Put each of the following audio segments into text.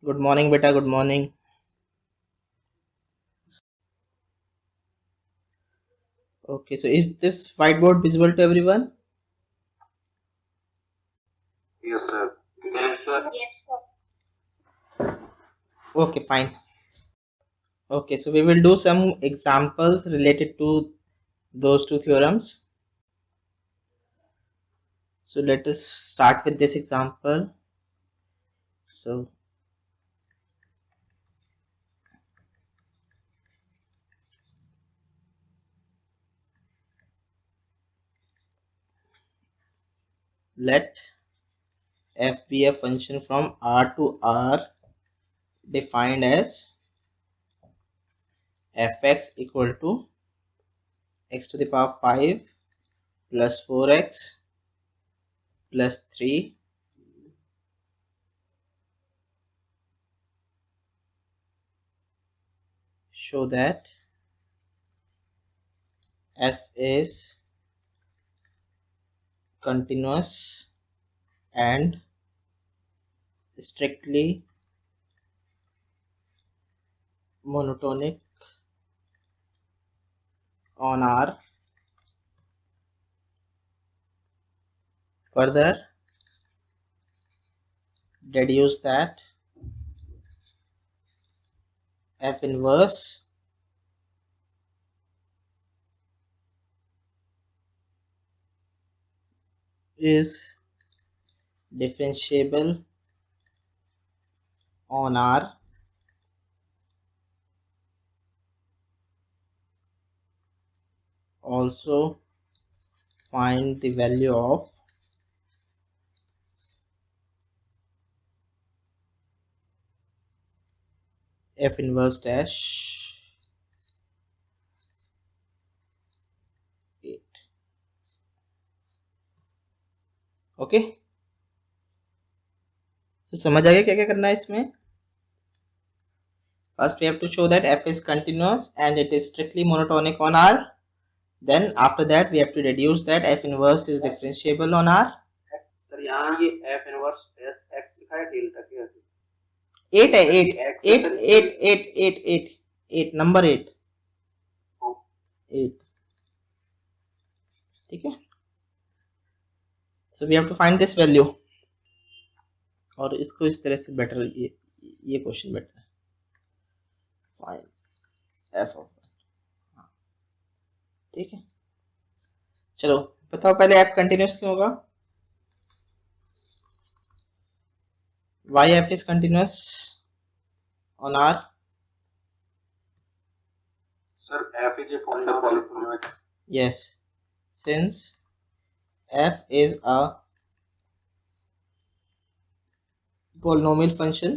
Good morning, beta. Good morning. Okay, so is this whiteboard visible to everyone? Yes, sir. Yes, sir. Okay, fine. Okay, so we will do some examples related to those two theorems. So let us start with this example. So let f be a function from R to R defined as fx equal to x to the power 5 plus 4x plus 3 show that f is continuous and strictly monotonic on R. Further, deduce that f inverse is differentiable on R. Also, find the value of f inverse dash 8. Okay, तो समझ आ गया क्या क्या करना है इसमें. First, we have to show that f is continuous and it is strictly monotonic on R. Then, after that, we have to deduce that f inverse is differentiable on R. Sir यहाँ ये f inverse S x लिखा है delta के 8 है 8 number 8 ठीक है. So we have to find this value. और इसको इस तरह से बेटर ये क्वेश्चन बेटर है. फाइंड एफ ऑफ, ठीक है. चलो बताओ पहले एफ कंटिन्यूस क्यों होगा. Why F is continuous on R. Sir f is a polynomial. Yes, since f is a polynomial function,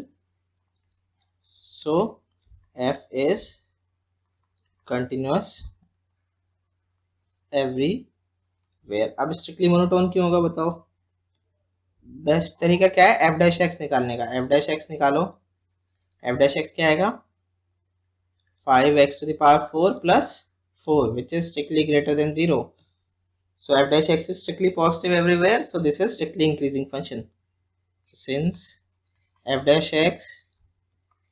so f is continuous everywhere. अब स्ट्रिक्टली मोनोटोन क्यों होगा बताओ. बेस्ट तरीका क्या है एफ डैश एक्स निकालने का. एफ डैश एक्स निकालो. एफ डैश एक्स क्या आएगा 5x to the power 4 plus 4, which is strictly greater than 0. So f dash x is strictly positive everywhere, so this is strictly increasing function. Since f dash x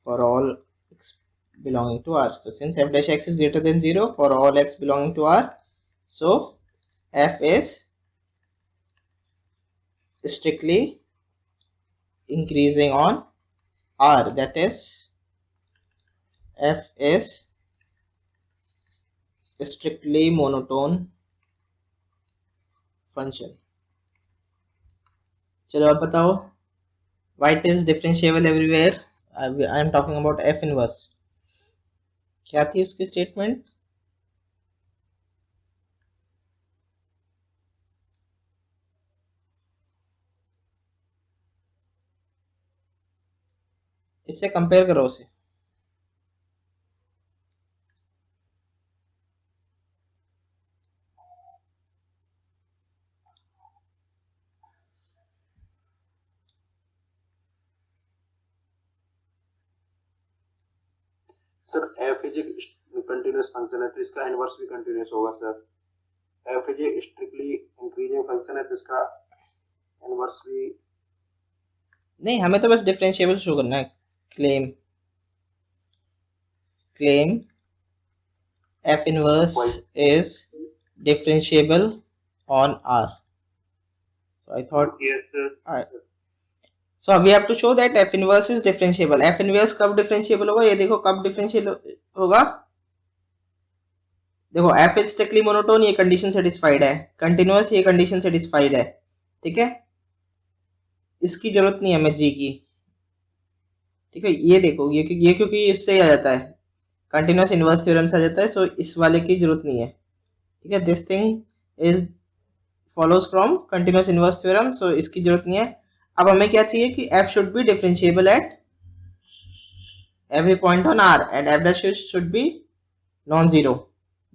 for all x belonging to R, so since f dash x is greater than 0 for all x belonging to R, so f is strictly increasing on R, that is f is strictly monotone function. चलो अब बताओ why it is differentiable everywhere. I am talking about f inverse. क्या थी उसकी statement. इससे compare करो उसे. Sir f is a continuous function है तो इसका इनवर्स भी कंटिन्यूस होगा sir. f is a strictly increasing function है तो इसका इनवर्स भी. नहीं, हमें तो बस डिफरेंशिएबल शो करना है. claim f inverse is differentiable on R. So I thought Yes, sir. so we have to show that f inverse is differentiable. f inverse कब differentiable होगा, ये देखो कब differentiable होगा. देखो f is strictly monotone, ये कंडीशन सेटिस्फाइड है. Continuous, ये कंडीशन सेटिस्फाइड है. ठीक है, इसकी जरूरत नहीं है हमें g की. ठीक है, ये देखो ये क्योंकि इससे ही आ जाता है, कंटिन्यूअस इनवर्स थ्योरम से आ जाता है. सो इस वाले की जरूरत नहीं है. ठीक है, this thing is follows from continuous inverse theorem. So इसकी जरूरत नहीं है. अब हमें क्या चाहिए कि f should be differentiable eight every point on R and f dash should be non-zero.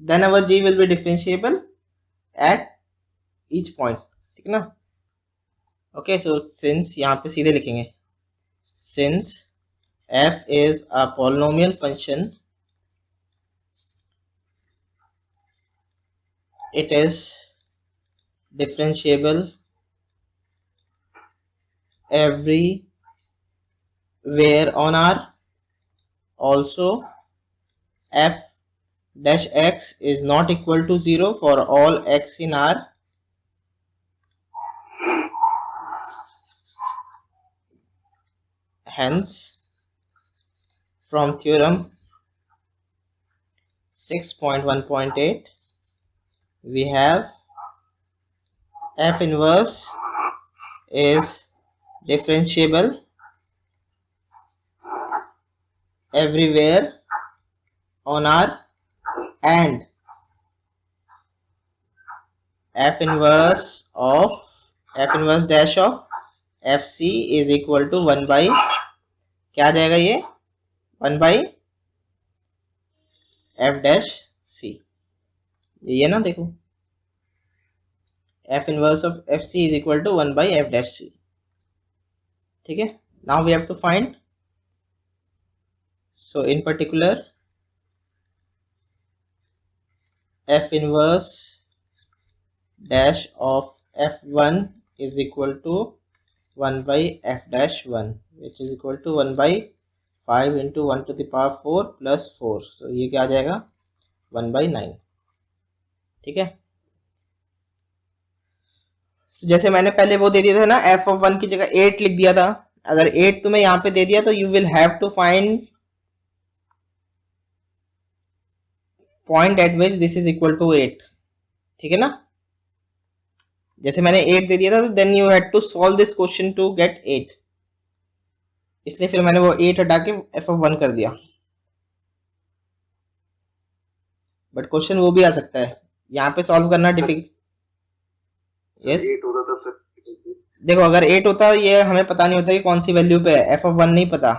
Then our g will be differentiable at each point. ठीक ना. ओके, सो सिंस यहाँ पे सीधे लिखेंगे, since f is a polynomial function, it is differentiable everywhere on R. Also f dash x is not equal to 0 for all x in R. Hence, from theorem 6.1.8, we have f inverse is differentiable everywhere on R, and f inverse dash of fc is equal to 1 by, क्या आ जाएगा ये, 1 by f dash c. ये ना देखो, f inverse of fc is equal to 1 by f dash c. ठीक है, now we have to find, so in particular f inverse dash of f1 is equal to 1 by f dash 1, which is equal to 1 by 5 into 1 to the power 4 plus 4. so ये क्या आ जाएगा, 1 by 9. ठीक है, so जैसे मैंने पहले वो दे दिया था ना, f of 1 की जगह 8 लिख दिया था. अगर 8 तुम्हें यहाँ पे दे दिया तो you will have to find point at which this is equal to 8. ठीक है ना, जैसे मैंने 8 दे दिया था, तो then you had to solve this question to get 8. इसलिए फिर मैंने वो 8 हटा के f of 1 कर दिया. बट क्वेश्चन वो भी आ सकता है, यहाँ पे सॉल्व करना डिफिकल्ट. यस, 8 होता तब सर. देखो अगर 8 होता, ये हमें पता नहीं होता कि कौन सी वैल्यू पे है, f of 1 नहीं पता.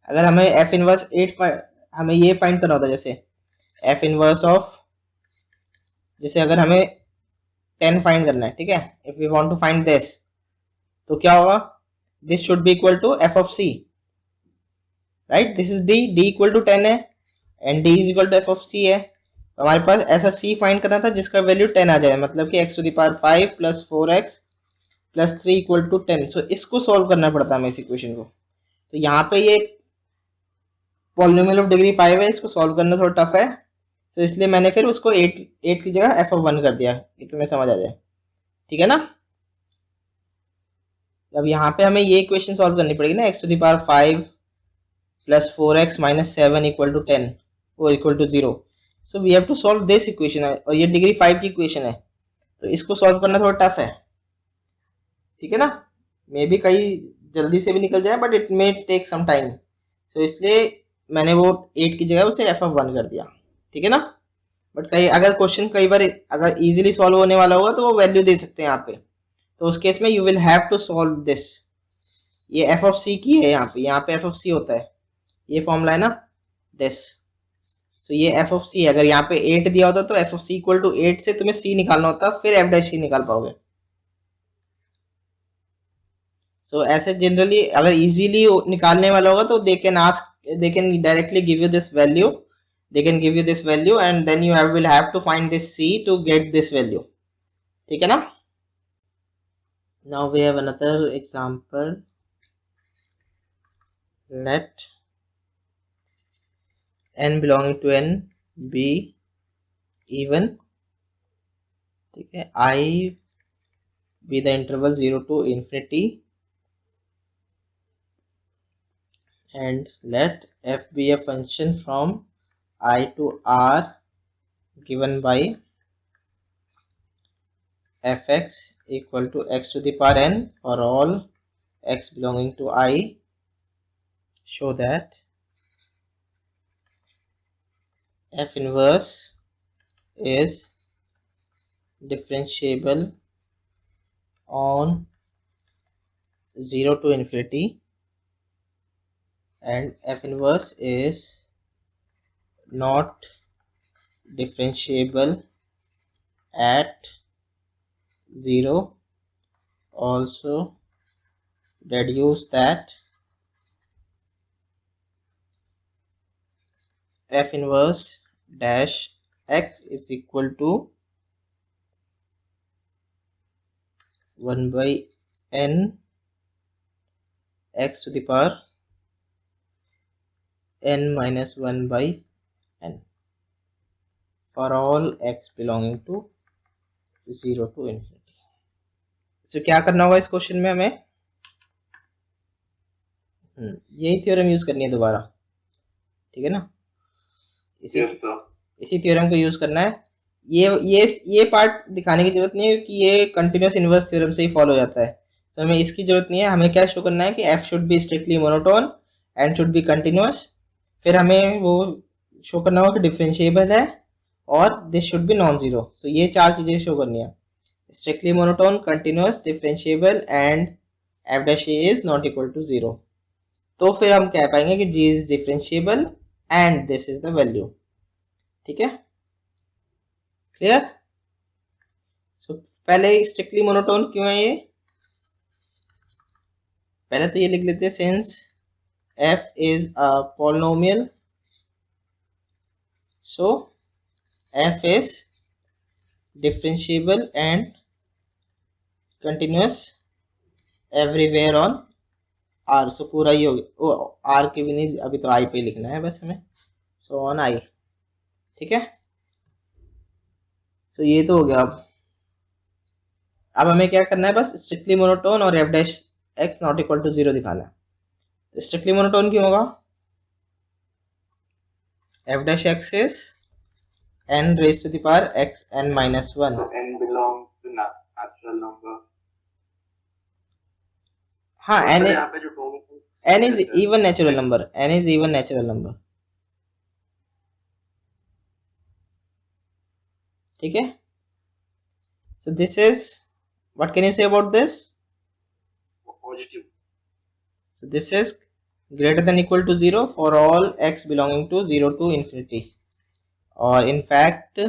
अगर हमें f इनवर्स 8 हमें ये फाइंड करना होता, जैसे f इनवर्स ऑफ, जैसे अगर हमें 10 फाइंड करना है, ठीक है, if we want to find this, तो क्या होगा, this should be equal to f of c, right. This is d equal to 10 है and d is equal to f of c है. तो हमारे पास ऐसा c फाइंड करना था जिसका वैल्यू 10 आ जाए, मतलब कि x to the power 5 plus 4x plus 3 equal to 10. So इसको सॉल्व करना पड़ता है हमें इस इक्वेशन को. तो यहाँ पे ये पॉलिनोमियल ऑफ डिग्री 5 है, इसको सॉल्व करना थोड़ा टफ है. तो इसलिए मैंने फिर उसको 8 की जगह f of 1 कर दिया, ये तुम्हें समझ आ जाए. ठीक है ना. अब यहाँ पे हमें ये इक्वेशन सॉल्व करनी पड़ेगी ना, x to the power 5 plus 4x minus 7 equal to 10 वो equal to 0. So we have to solve this equation है, और ये डिग्री 5 की इक्वेशन है, तो इसको सॉल्व करना थोड़ा टफ है. ठीक है ना, मे बी कई जल्दी से भी निकल जाए, but it may take some time. तो इसलिए मैंने वो 8 की जगह उसे f of 1 कर दिया. ठीक है ना. बट कई अगर क्वेश्चन कई बार अगर इजीली सॉल्व होने वाला होगा तो वो वैल्यू दे सकते हैं यहाँ पे, तो उस केस में you will have to solve this. ये f of c की है, यहाँ पे f of c होता है, ये फॉर्मूला है ना दिस. तो ये f of c है, अगर यहाँ पे 8 दिया होता तो f of c equal to 8 से तुम्हें c निकालना होता, फिर f डैश c निकाल पाओगे. सो ऐसे जनरली अगर इजीली निकालने वाला होगा तो they can directly give you this value, they can give you this value and then you will have to find this c to get this value. ठीक है ना. Now we have another example. let n belonging to n be even, ठीक है, I be the interval 0 to infinity, and let f be a function from I to R given by fx equal to x to the power n for all x belonging to I. Show that f inverse is differentiable on 0 to infinity, and f inverse is not differentiable at 0. Also deduce that f inverse dash x is equal to 1 by n x to the power n minus 1 by n for all x belonging to 0 to infinity. So क्या करना होगा इस question में हमें यही theorem use करनी है दोबारा, ठीक है ना, इसी थ्योरम को यूज करना है। ये पार्ट दिखाने की जरूरत नहीं है कि ये कंटिन्यूस इनवर्स थ्योरम से ही फॉलो हो जाता है, तो हमें इसकी जरूरत नहीं है। हमें क्या शो करना है कि f should be strictly monotone and should be continuous, फिर हमें वो शो करना होगा कि डिफरेंशिएबल है और this should be non zero. So ये चार चीजें शो करनी है, strictly monotone, continuous, differentiable and f dash a is not equal to zero. तो फिर हम कह पाएंगे कि g is differentiable and this is the value, ठीक है, क्लियर। सो पहले स्ट्रिक्टली मोनोटोन क्यों है ये, पहले तो ये लिख लेते हैं since f is a polynomial, so f is differentiable and continuous everywhere on r। सो पूरा ही हो गया, r के भी नहीं, अभी तो i पे लिखना है बस हमें, सो ऑन i, ठीक है। सो ये तो हो गया। अब हमें क्या करना है, बस स्ट्रिक्टली मोनोटोन और f dash x not equal to zero दिखाना है। स्ट्रिक्टली मोनोटोन क्यों होगा, f dash x is n raise to the power x n minus 1। n belongs to natural number। हाँ, n यहाँ पे जो n is even natural number, n is even natural number, ठीक है। So this is, what can you say about this? Positive। So this is greater than equal to 0 for all x belonging to 0 to infinity, और in fact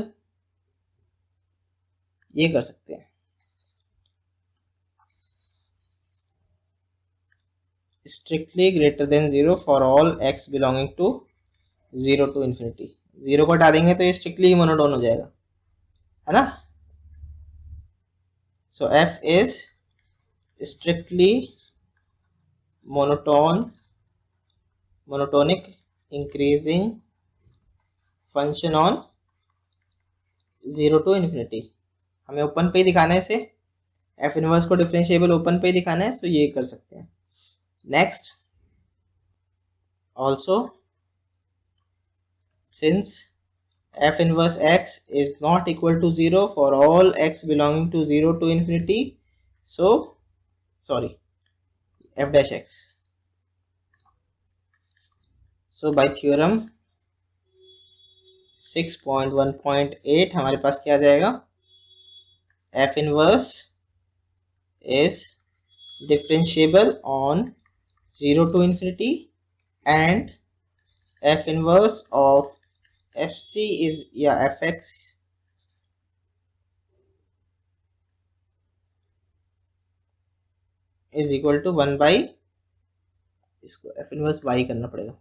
ये कर सकते हैं, strictly greater than 0 for all x belonging to 0 to infinity। 0 को हटा देंगे तो ये strictly मोनोटोन हो जाएगा, है ना। So f is strictly monotonic increasing function on 0 to infinity। हमें ओपन पे ही दिखाना है इसे, f इनवर्स को डिफरेंशिएबल ओपन पे ही दिखाना है, सो ये कर सकते हैं। Next, also since f inverse x is not equal to 0 for all x belonging to 0 to infinity, so sorry, f dash x, so by theorem 6.1.8 हमारे पास क्या आ जाएगा, f inverse is differentiable on 0 to infinity and f inverse of fc is fx is equal to 1 by, इसको f inverse y करना पड़ेगा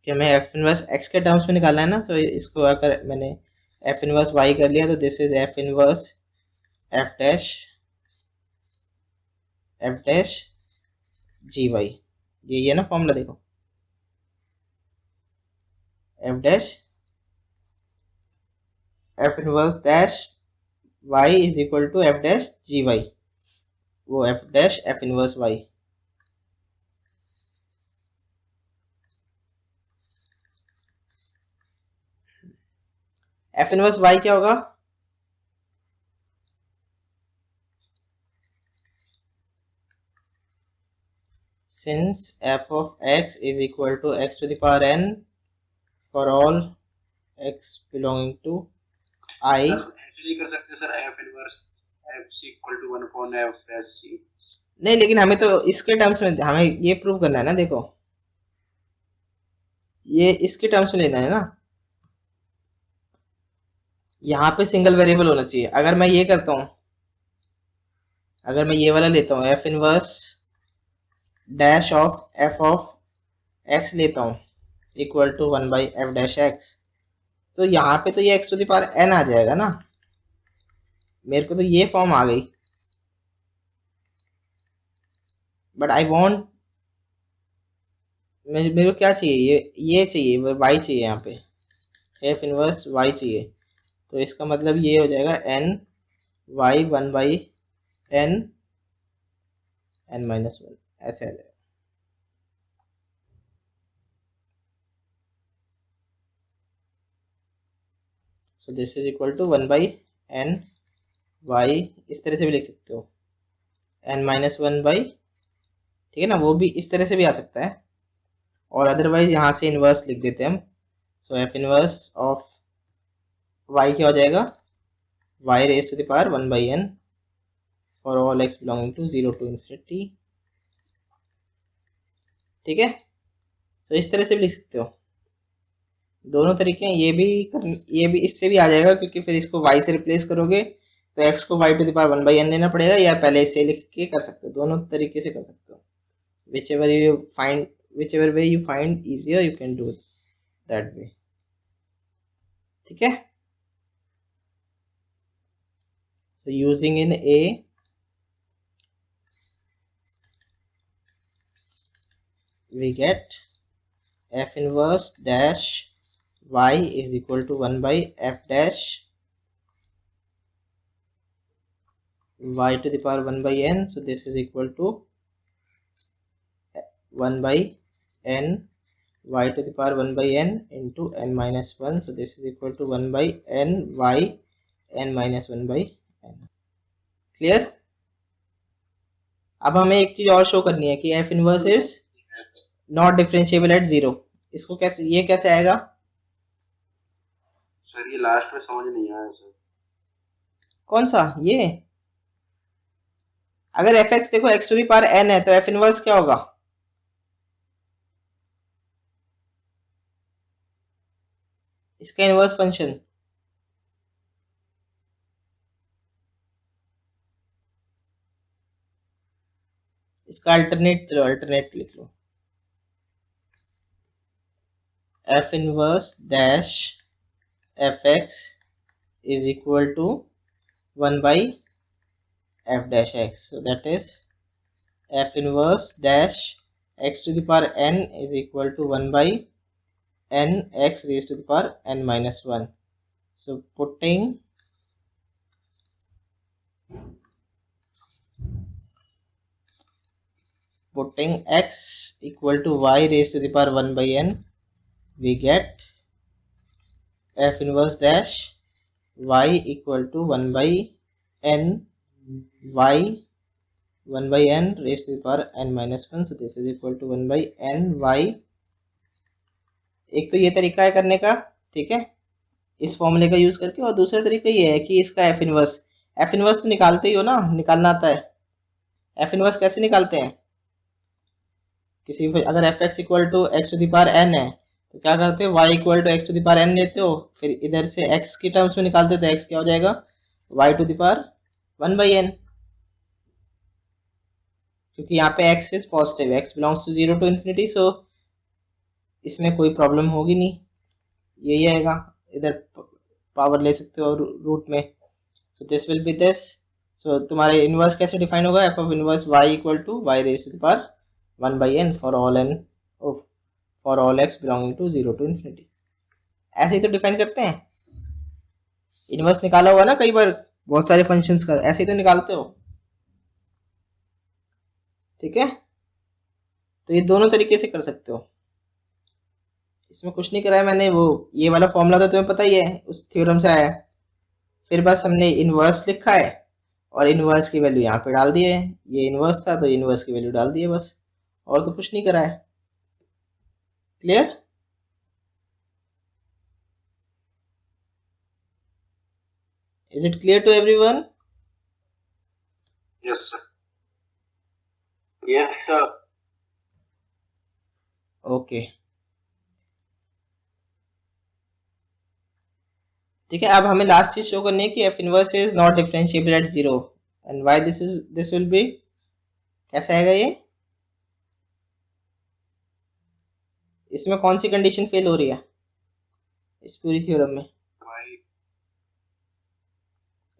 कि हमें f inverse x के terms में निकालना है ना। सो इसको अगर मैंने f इनवर्स y कर लिया तो this is f inverse f dash gy, ये ना फॉर्मूला देखो, f dash f inverse dash y is equal to f dash g y, वो f dash f inverse y. F inverse y क्या होगा? Since f of x is equal to x to the power n for all x belonging to I. ऐसे नहीं कर सकते sir, f inverse f c equal to 1 upon F dash C. नहीं, लेकिन हमें तो इसके टर्म्स में हमें ये प्रूव करना है ना, देखो ये इसके टर्म्स में लेना है ना, यहाँ पे सिंगल वेरिएबल होना चाहिए। अगर मैं ये करता हूँ, अगर मैं ये वाला लेता हूँ f inverse dash of f of x लेता हूँ equal to 1 by f dash x, तो यहाँ पे तो ये x to the power n आ जाएगा ना, मेरे को तो ये फॉर्म आ गई। बट आई वॉन्ट, मेरे को क्या चाहिए, ये चाहिए, वाई चाहिए, यहाँ पे एफ इनवर्स वाई चाहिए। तो इसका मतलब ये हो जाएगा N Y 1 by N N minus 1, ऐसे आ जाएगा। So this is equal to 1 by N Y, इस तरह से भी लिख सकते हो, एन माइनस 1 बाई, ठीक है ना, वो भी इस तरह से भी आ सकता है, और अदरवाइज यहाँ से इन्वर्स लिख देते हैं हम। So F inverse of Y क्या हो जाएगा, Y raise to the power 1 by N for all x belonging to 0 to infinity, ठीक है। तो इस तरह से भी लिख सकते हो, दोनों तरीके हैं। ये भी इससे भी आ जाएगा, क्योंकि फिर इसको y से रिप्लेस करोगे तो x को y to the power 1 by N लेना पड़ेगा, या पहले इसे लिख के कर सकते हो, दोनों तरीके से कर सकते हो। whichever way you find easier you can do that way, ठीक है। so using in a we get f inverse dash y is equal to 1 by f dash y to the power 1 by n, so this is equal to 1 by n y to the power 1 by n into n minus 1, so this is equal to 1 by n y n minus 1 by n। Clear? अब हमें एक चीज और show करनी है कि f inverse is not differentiable eight 0। इसको कैसे, ये कैसे आएगा सर? ये लास्ट में समझ नहीं आया सर। कौन सा? ये अगर एफ एक्स देखो x to the power N है, तो एफ इनवर्स क्या होगा, इसका इनवर्स फंक्शन, इसका अल्टरनेट, चलो अल्टरनेट लिख लो, f inverse dash f x is equal to 1 by f dash x, so that is f inverse dash x to the power n is equal to 1 by n x raised to the power n minus 1. So putting x equal to y raised to the power 1 by n, we get f inverse dash y equal to 1 by n y 1 by n raised to the power n minus 1, so this is equal to 1 by n y। एक तो ये तरीका है करने का, ठीक है, इस फॉर्मूले का यूज करके, और दूसरा तरीका ये है कि इसका एफ इनवर्स तो निकालते ही हो ना, निकालना आता है। एफ इनवर्स कैसे निकालते हैं, किसी अगर F X equal to x to the power N है तो क्या करते हो, Y equal to x to the power N लेते हो, फिर इधर से एक्स की टर्म्स में निकालते हो, तो एक्स क्या हो जाएगा, y to the power 1 by n, क्योंकि यहाँ पे x is positive, x belongs to 0 to infinity, so इसमें कोई प्रॉब्लम होगी नहीं, यही आएगा, इधर पावर ले सकते हो रूट में, so this will be this. So तुम्हारे इनवर्स कैसे डिफाइन होगा, f of inverse y equal to y raise to the power 1/n for all x belonging to 0 to infinity। ऐसे ही तो डिफाइन करते हैं, इनवर्स निकाला हुआ ना कई बार बहुत सारे फंक्शंस का, ऐसे ही तो निकालते हो। ठीक है, तो ये दोनों तरीके से कर सकते हो, इसमें कुछ नहीं करा है मैंने। वो ये वाला फॉर्मूला तो तुम्हें पता ही है, उस थ्योरम से आया है। फिर बस हमने इनवर्स लिखा है और इनवर्स की वैल्यू यहाँ पे डाल दी है, ये इनवर्स था तो इनवर्स की वैल्यू डाल दी है बस, और तो कुछ नहीं करा है। Clear? Is it clear to everyone? Yes sir. Yes sir. Okay, ठीक है। अब हमें लास्ट चीज शो करनी है कि F inverse is not differentiable eight 0 and why this will B. कैसा आएगा ये? इसमें कौन सी कंडीशन फेल हो रही है इस पूरी थ्योरम में?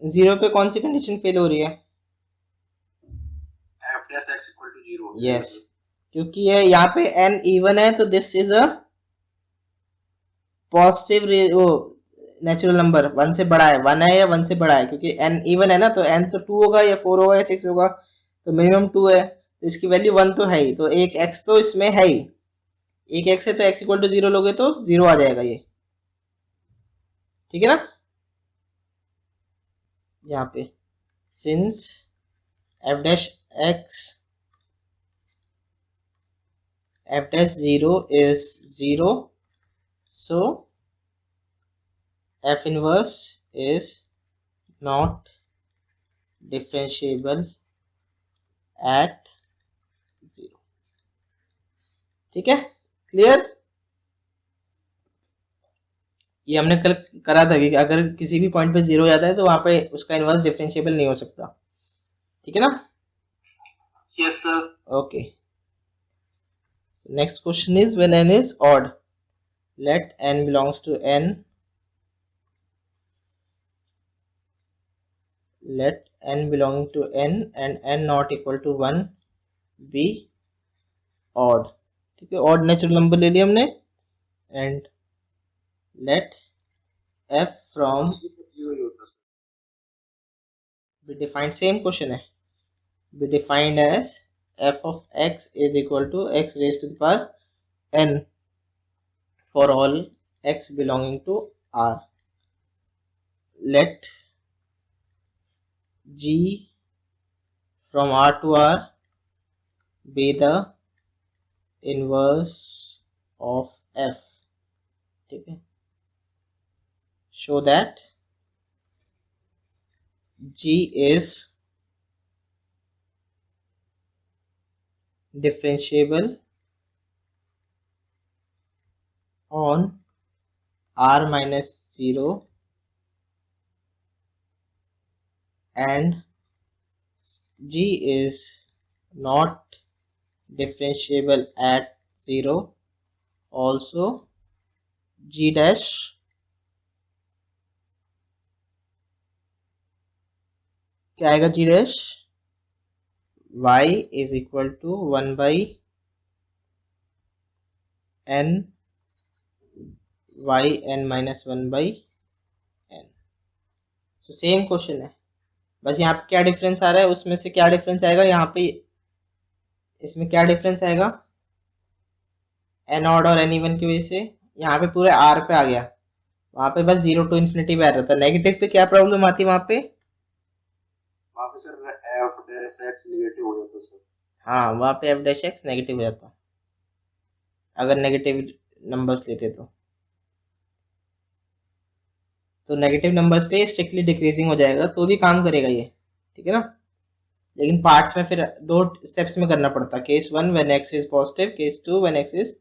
0 पे कौन सी कंडीशन फेल हो रही है? f dash x equal to 0। Yes, क्योंकि ये यहाँ पे n इवन है तो दिस इज अ पॉजिटिव वो नेचुरल नंबर, 1 से बड़ा है, 1 है या 1 से बड़ा है, क्योंकि n इवन है ना, तो n तो 2 होगा या 4 होगा या 6 होगा, तो मिनिमम 2 है, तो इसकी वैल्यू 1 तो है ही, तो एक x तो इसमें है ही, एक x है तो x इक्वल टू 0 लोगे तो 0 आ जाएगा ये। ठीक है ना? यहाँ पे since f dash x f dash 0 is 0, so f inverse is not differentiable at 0। ठीक है, क्लियर? ये हमने कल करा था कि अगर किसी भी पॉइंट पे 0 जाता है तो वहां पे उसका इनवर्स डिफरेंशिएबल नहीं हो सकता। ठीक है ना? Yes sir. Okay, next question is when n is odd, let n belongs to n, let n belonging to n and n not equal to 1 be odd। ठीक है, ऑड नेचुरल नंबर ले लिया हमने, and let f from be defined, same question है, be defined as f of x is equal to x raised to the power n for all x belonging to R। Let g from R to R be the inverse of f। ठीक है, show that g is differentiable on r minus 0 and g is not differentiable at 0, also g dash क्या आएगा, g dash y is equal to 1/n yn minus 1/n। So same question है, बस यहाँ पे क्या difference आ रहा है, उसमें से क्या डिफरेंस आएगा यहाँ पे, इसमें क्या डिफरेंस आएगा एन ऑड और एन इवन की वजह से, यहाँ पे पूरे आर पे आ गया, वहां पे बस 0 to इन्फिनिटी पे आ रहा था। नेगेटिव पे क्या प्रॉब्लम आती है वहां पे sir f dash x negative हो जाता सर। हाँ, वहां पे f dash x नेगेटिव हो जाता अगर नेगेटिव नंबर्स लेते तो नेगेटिव नंबर्स पे स्ट्रिक्टली डिक्रीजिंग हो जाएगा तो भी काम करेगा ये। ठीक है ना? लेकिन पार्ट्स में फिर 2 स्टेप्स में करना पड़ता, case 1 when x is positive, case 2 when x is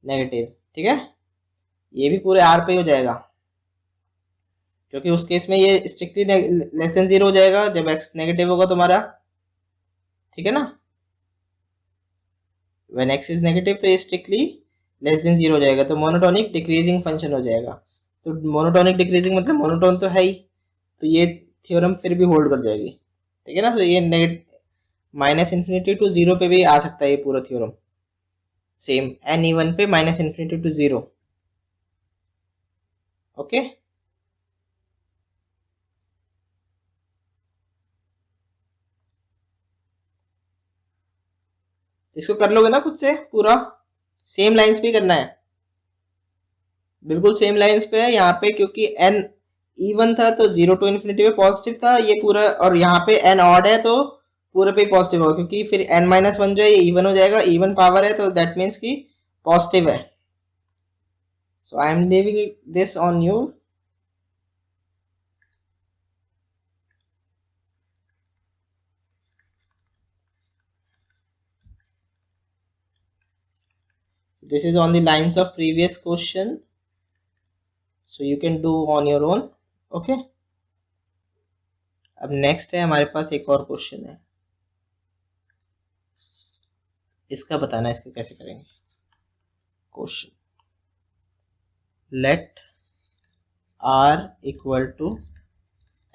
negative. ठीक है, ये भी पूरे r पे ही हो जाएगा, क्योंकि उस केस में ये स्ट्रिक्टली लेस देन 0 हो जाएगा जब x नेगेटिव होगा तुम्हारा। ठीक है ना? व्हेन x इज नेगेटिव तो ये स्ट्रिक्टली लेस देन 0 हो जाएगा, तो मोनोटोनिक डिक्रीजिंग फंक्शन हो जाएगा। तो मोनोटोनिक डिक्रीजिंग मतलब मोनोटोन तो है ही, तो ये थ्योरम फिर भी होल्ड कर जाएगी। ठीक है ना? तो ये माइनस इन्फिनिटी टू जीरो पे भी आ सकता है ये पूरा थ्योरम, सेम एन इवन पे minus infinity to zero. Okay, इसको कर लोगे ना खुद से पूरा, सेम लाइंस पे करना है, बिल्कुल सेम लाइंस पे है यहाँ पे, क्योंकि एन इवन था तो जीरो टू इन्फिनिटी पे पॉजिटिव था ये पूरा, और यहाँ पे एन ऑड है तो पूरे पे पॉजिटिव होगा, क्योंकि फिर एन माइनस वन जो है ये इवन हो जाएगा, इवन पावर है तो दैट मीन्स कि पॉजिटिव है। So I am leaving this on you. This is on the lines of previous question, so you can do on your own. Okay, अब नेक्स्ट है हमारे पास एक और क्वेश्चन है, इसका बताना है इसका कैसे करेंगे। Question, let r equal to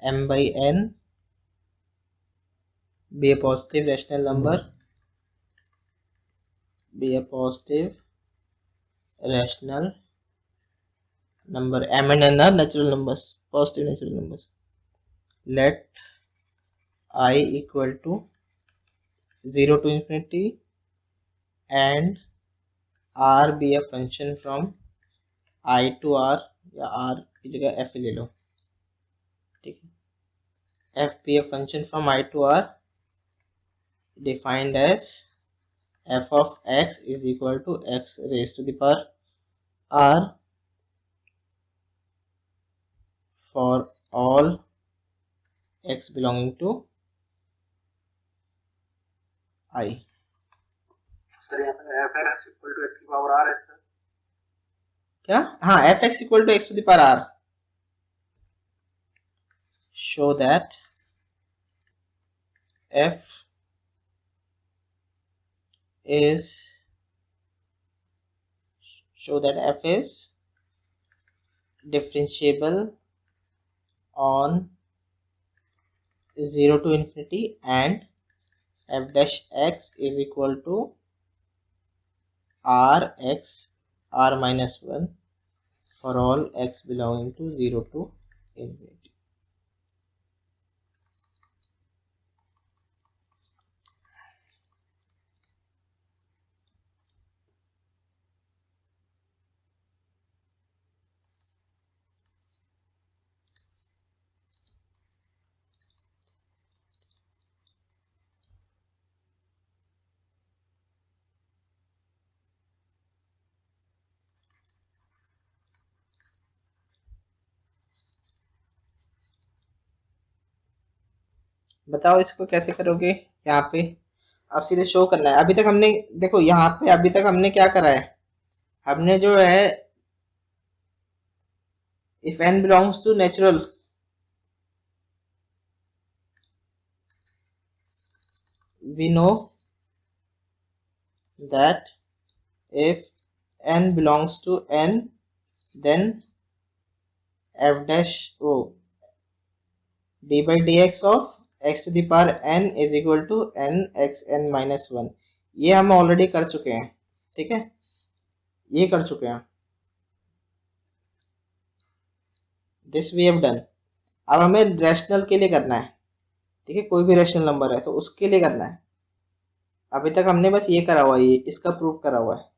m by n be a positive rational number, be a positive rational number, m and n are natural numbers, positive natural numbers. Let I equal to 0 to infinity and r be a function from I to r, या r की जगह f ले लो, ठीक है, f be a function from I to r defined as f of x is equal to x raised to the power r for all x belonging to I। Sir यहाँ पे F X equal to X की power R है sir, क्या, हाँ F X equal to x to the power R, show that f is differentiable on 0 to infinity and f dash x is equal to r x r minus 1 for all x belonging to 0 to infinity। बताओ इसको कैसे करोगे, यहाँ पे अब सीधे show करना है। अभी तक हमने देखो यहाँ पे अभी तक हमने क्या करा है, हमने जो है if n belongs to natural, we know that if n belongs to n then f dash o d by dx of x to the power n is equal to n x n minus 1। ये हम already कर चुके हैं, ठीक है, ये कर चुके हैं, दिस वी हैव डन। अब हमें रैशनल के लिए करना है, ठीक है, कोई भी रैशनल नंबर है तो उसके लिए करना है। अभी तक हमने बस ये करा हुआ है, ये इसका प्रूफ करा हुआ है।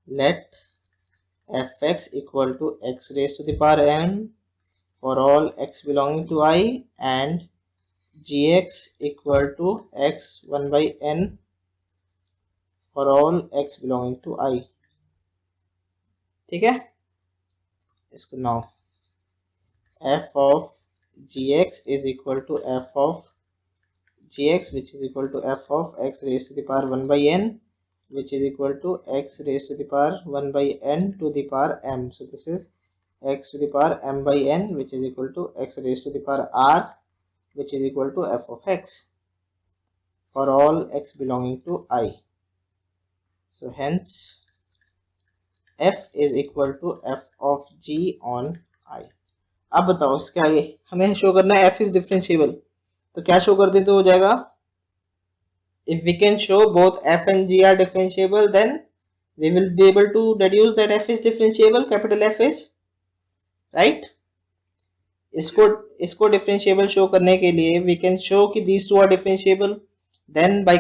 Let F X equal to X raise to the power n for all x belonging to I and gx equal to x 1 by n for all x belonging to I, ठीक है। इसको now f of gx is equal to f of gx which is equal to f of x raised to the power 1 by n which is equal to x raised to the power 1 by n to the power m। So this is x to the power m by n which is equal to x raised to the power r which is equal to f of x for all x belonging to I। So hence f is equal to f of g on I। अब बताओ इसके आगे हमें show करना है f is differentiable, तो क्या show कर दे तो हो जाएगा, if we can show both f and g are differentiable, then we will be able to deduce that f is differentiable, capital F is, right? इसको डिफरेंशिएबल शो करने के लिए we can show कि these two are differentiable, then by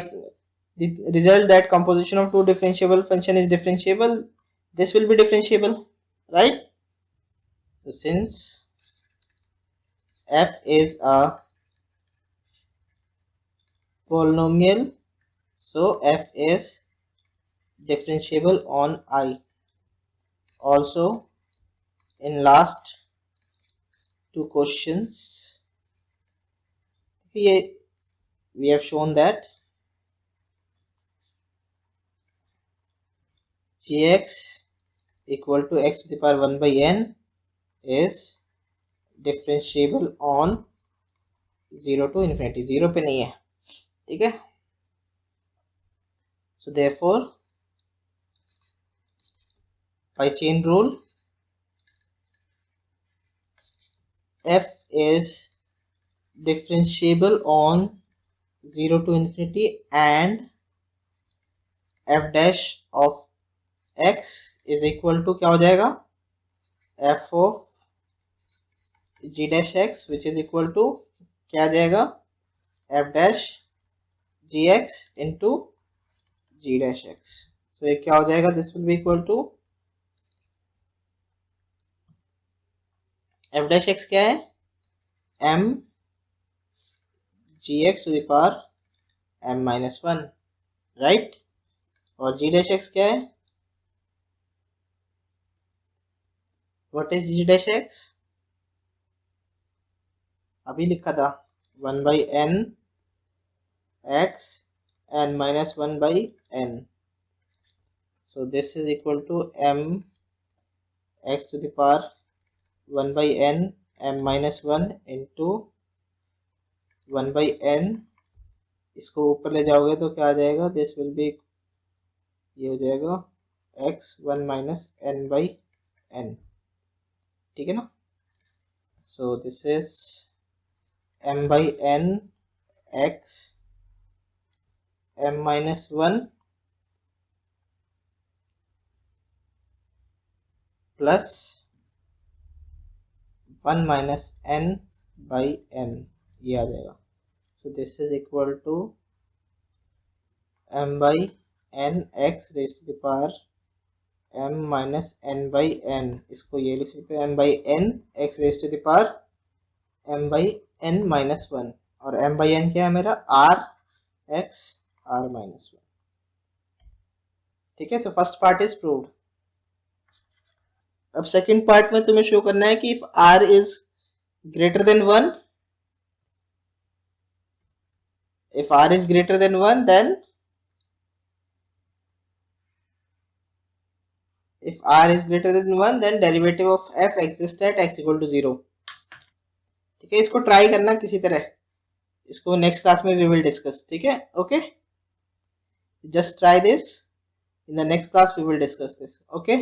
the result that composition of two differentiable function is differentiable, this will be differentiable, right? So since f is a polynomial, so f is differentiable on I. Also in last two questions we have shown that gx equal to x to the power 1 by n is differentiable on 0 to infinity, 0 पे नहीं है, ठीक है? So therefore by chain rule f is differentiable on 0 to infinity and f dash of x is equal to क्या हो जाएगा, f of g dash x which is equal to क्या आ जाएगा, f dash gx into g dash x. So ये क्या हो जाएगा, this will be equal to f dash x क्या है, m gx to the power m minus 1, right? और g dash x क्या है, what is g dash x, अभी लिखा था 1 by n x n minus 1 by n. So this is equal to m x to the power 1 by n m minus 1 into 1 by n, इसको ऊपर ले जाओगे तो क्या आ जाएगा, दिस विल बी, ये हो जाएगा x 1 minus n by n, ठीक है ना? So this is m by n x m minus 1 plus 1 minus n by n, ये आ जाएगा. So this is equal to m by n x raised to the power m minus n by n, इसको ये लिख सकते हैं m by n x raised to the power m by n minus 1, और m by n क्या है मेरा, r x r minus 1, ठीक है? So first part is proved. अब सेकंड पार्ट में तुम्हें शो करना है कि if r is greater than 1, if r is greater than 1, then if r is greater than 1 then derivative of f exists at x equal to 0, ठीक है? इसको try करना किसी तरह, इसको नेक्स्ट क्लास में वी विल डिस्कस, ठीक है? Okay, just try this, in the next class we will discuss this, okay?